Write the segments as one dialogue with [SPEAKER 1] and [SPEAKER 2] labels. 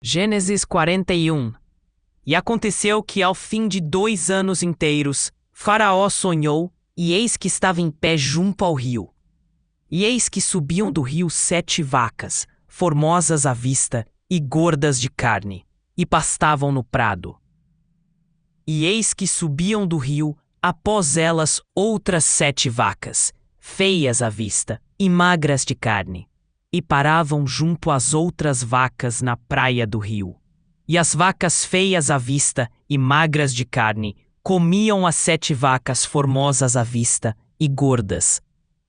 [SPEAKER 1] Gênesis 41. E aconteceu que ao fim de 2 anos inteiros, Faraó sonhou, e eis que estava em pé junto ao rio. E eis que subiam do rio 7 vacas, formosas à vista e gordas de carne, e pastavam no prado. E eis que subiam do rio, após elas, outras 7 vacas, feias à vista e magras de carne, e paravam junto às outras vacas na praia do rio. E as vacas feias à vista e magras de carne comiam as 7 vacas formosas à vista e gordas.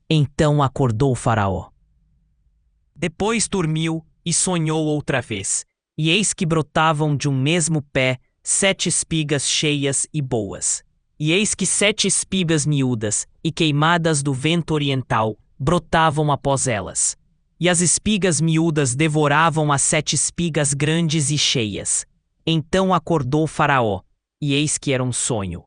[SPEAKER 1] Então acordou Faraó. Depois dormiu e sonhou outra vez, e eis que brotavam de um mesmo pé 7 espigas cheias e boas. E eis que 7 espigas miúdas e queimadas do vento oriental brotavam após elas. E as espigas miúdas devoravam as 7 espigas grandes e cheias. Então acordou Faraó, e eis que era um sonho.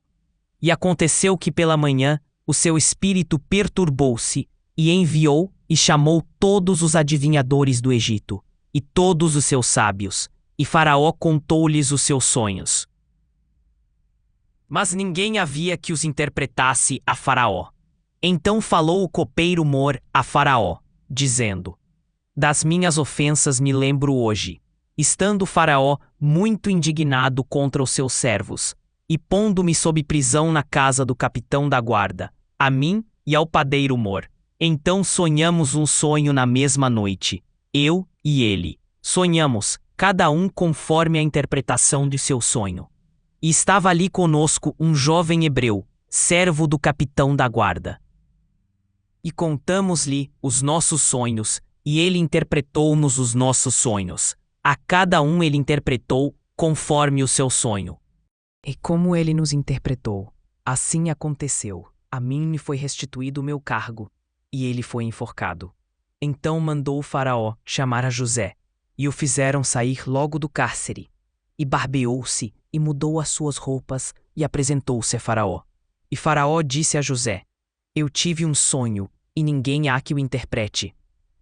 [SPEAKER 1] E aconteceu que pela manhã o seu espírito perturbou-se, e enviou e chamou todos os adivinhadores do Egito, e todos os seus sábios, e Faraó contou-lhes os seus sonhos. Mas ninguém havia que os interpretasse a Faraó. Então falou o copeiro Mor a Faraó, dizendo: Das minhas ofensas me lembro hoje, estando Faraó muito indignado contra os seus servos, e pondo-me sob prisão na casa do capitão da guarda, a mim e ao padeiro Mor. Então sonhamos um sonho na mesma noite, eu e ele. Sonhamos, cada um conforme a interpretação de seu sonho. E estava ali conosco um jovem hebreu, servo do capitão da guarda. E contamos-lhe os nossos sonhos, e ele interpretou-nos os nossos sonhos. A cada um ele interpretou conforme o seu sonho. E como ele nos interpretou, assim aconteceu. A mim me foi restituído o meu cargo, e ele foi enforcado. Então mandou o Faraó chamar a José, e o fizeram sair logo do cárcere. E barbeou-se, e mudou as suas roupas, e apresentou-se a Faraó. E Faraó disse a José: Eu tive um sonho, e ninguém há que o interprete.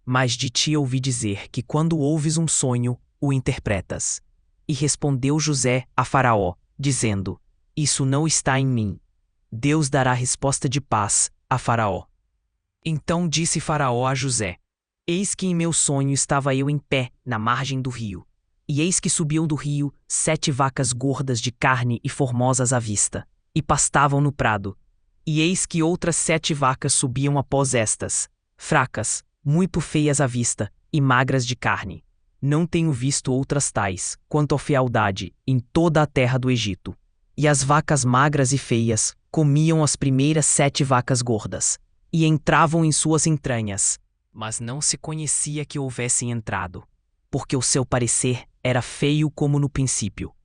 [SPEAKER 1] Mas de ti ouvi dizer que quando ouves um sonho, o interpretas. E respondeu José a Faraó, dizendo: Isso não está em mim. Deus dará resposta de paz a Faraó. Então disse Faraó a José: Eis que em meu sonho estava eu em pé na margem do rio. E eis que subiam do rio 7 vacas gordas de carne e formosas à vista, e pastavam no prado. E eis que outras 7 vacas subiam após estas, fracas, muito feias à vista, e magras de carne. Não tenho visto outras tais, quanto à fealdade, em toda a terra do Egito. E as vacas magras e feias comiam as primeiras 7 vacas gordas, e entravam em suas entranhas. Mas não se conhecia que houvessem entrado, porque o seu parecer era feio como no princípio.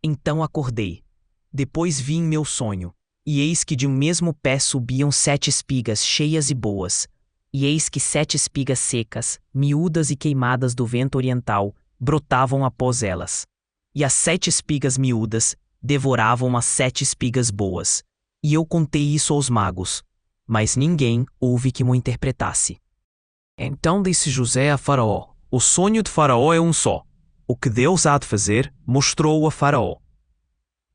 [SPEAKER 1] Então acordei. Depois vi em meu sonho, e eis que de um mesmo pé subiam 7 espigas cheias e boas, e eis que 7 espigas secas, miúdas e queimadas do vento oriental, brotavam após elas. E as 7 espigas miúdas devoravam as 7 espigas boas. E eu contei isso aos magos, mas ninguém houve que mo interpretasse. Então disse José a Faraó: O sonho de Faraó é um só. O que Deus há de fazer, mostrou-o a Faraó.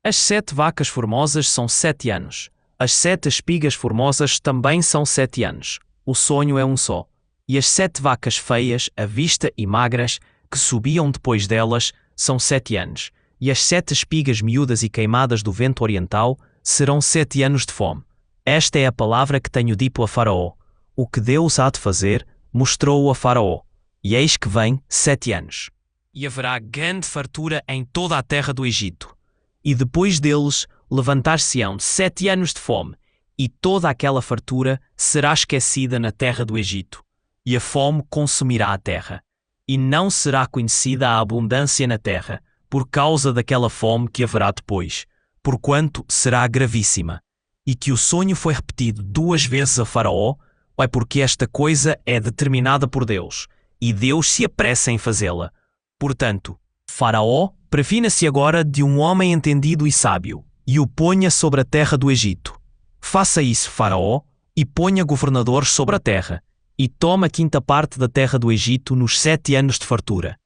[SPEAKER 1] As 7 vacas formosas são 7 anos. As 7 espigas formosas também são 7 anos. O sonho é um só. E as 7 vacas feias, à vista e magras, que subiam depois delas, são 7 anos. E as 7 espigas miúdas e queimadas do vento oriental serão 7 anos de fome. Esta é a palavra que tenho dito a Faraó. O que Deus há de fazer, mostrou-o a Faraó. E eis que vem 7 anos. E haverá grande fartura em toda a terra do Egito. E depois deles levantar-se-ão 7 anos de fome, e toda aquela fartura será esquecida na terra do Egito. E a fome consumirá a terra. E não será conhecida a abundância na terra, por causa daquela fome que haverá depois, porquanto será gravíssima. E que o sonho foi repetido 2 vezes a Faraó, é porque esta coisa é determinada por Deus, e Deus se apressa em fazê-la. Portanto, Faraó, previna-se agora de um homem entendido e sábio, e o ponha sobre a terra do Egito. Faça isso, Faraó, e ponha governadores sobre a terra, e toma a 5ª parte da terra do Egito nos 7 anos de fartura.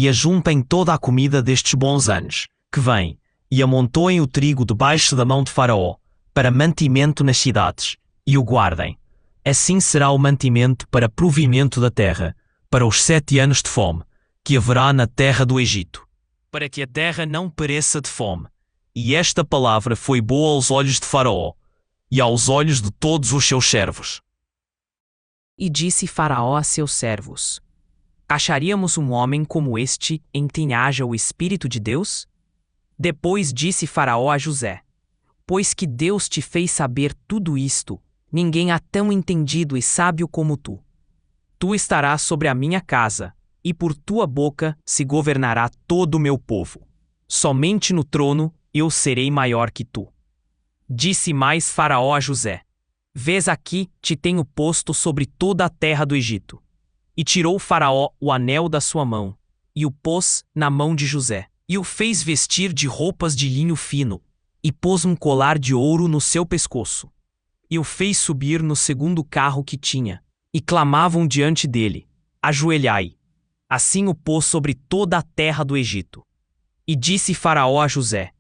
[SPEAKER 1] e ajuntem toda a comida destes bons anos, que vêm, e amontoem o trigo debaixo da mão de Faraó, para mantimento nas cidades, e o guardem. Assim será o mantimento para provimento da terra, para os 7 anos de fome, que haverá na terra do Egito, para que a terra não pereça de fome. E esta palavra foi boa aos olhos de Faraó, e aos olhos de todos os seus servos.
[SPEAKER 2] E disse Faraó a seus servos: Acharíamos um homem como este em quem haja o Espírito de Deus? Depois disse Faraó a José: Pois que Deus te fez saber tudo isto, ninguém há tão entendido e sábio como tu. Tu estarás sobre a minha casa, e por tua boca se governará todo o meu povo. Somente no trono eu serei maior que tu. Disse mais Faraó a José: Vês aqui, te tenho posto sobre toda a terra do Egito. E tirou Faraó o anel da sua mão, e o pôs na mão de José, e o fez vestir de roupas de linho fino, e pôs um colar de ouro no seu pescoço. E o fez subir no segundo carro que tinha, e clamavam diante dele: Ajoelhai. Assim o pôs sobre toda a terra do Egito. E disse Faraó a José: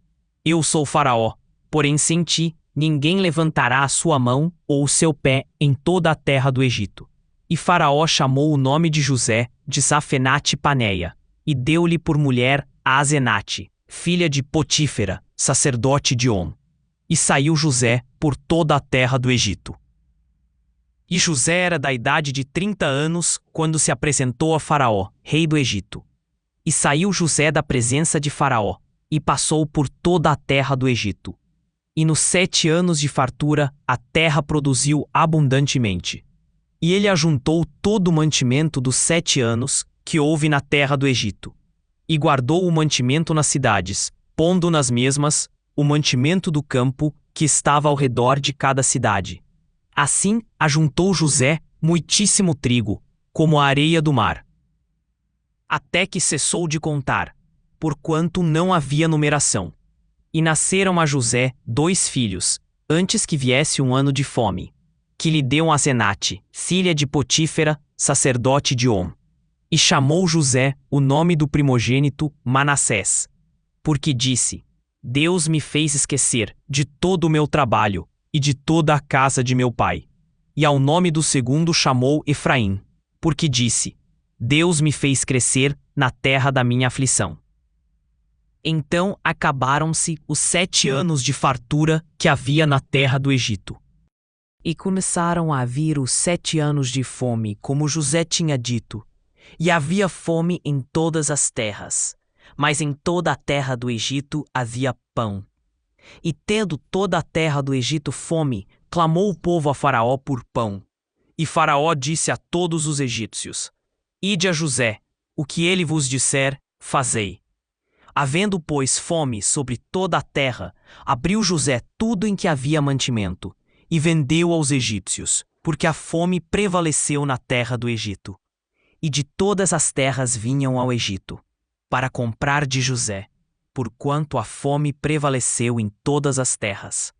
[SPEAKER 2] Eu sou Faraó, porém sem ti ninguém levantará a sua mão ou o seu pé em toda a terra do Egito. E Faraó chamou o nome de José de Safenate-Paneia, e deu-lhe por mulher a Asenate, filha de Potífera, sacerdote de On. E saiu José por toda a terra do Egito. E José era da idade de 30 anos quando se apresentou a Faraó, rei do Egito. E saiu José da presença de Faraó, e passou por toda a terra do Egito. E nos 7 anos de fartura a terra produziu abundantemente. E ele ajuntou todo o mantimento dos 7 anos que houve na terra do Egito. E guardou o mantimento nas cidades, pondo nas mesmas o mantimento do campo que estava ao redor de cada cidade. Assim ajuntou José muitíssimo trigo, como a areia do mar. Até que cessou de contar, porquanto não havia numeração. E nasceram a José 2 filhos, antes que viesse um ano de fome, que lhe deu Asenate, filha de Potífera, sacerdote de On. E chamou José o nome do primogênito Manassés, porque disse: Deus me fez esquecer de todo o meu trabalho e de toda a casa de meu pai. E ao nome do segundo chamou Efraim, porque disse: Deus me fez crescer na terra da minha aflição. Então acabaram-se os 7 anos de fartura que havia na terra do Egito. E começaram a vir os 7 anos de fome, como José tinha dito. E havia fome em todas as terras, mas em toda a terra do Egito havia pão. E tendo toda a terra do Egito fome, clamou o povo a Faraó por pão. E Faraó disse a todos os egípcios: Ide a José, o que ele vos disser, fazei. Havendo, pois, fome sobre toda a terra, abriu José tudo em que havia mantimento, e vendeu aos egípcios, porque a fome prevaleceu na terra do Egito. E de todas as terras vinham ao Egito, para comprar de José, porquanto a fome prevaleceu em todas as terras.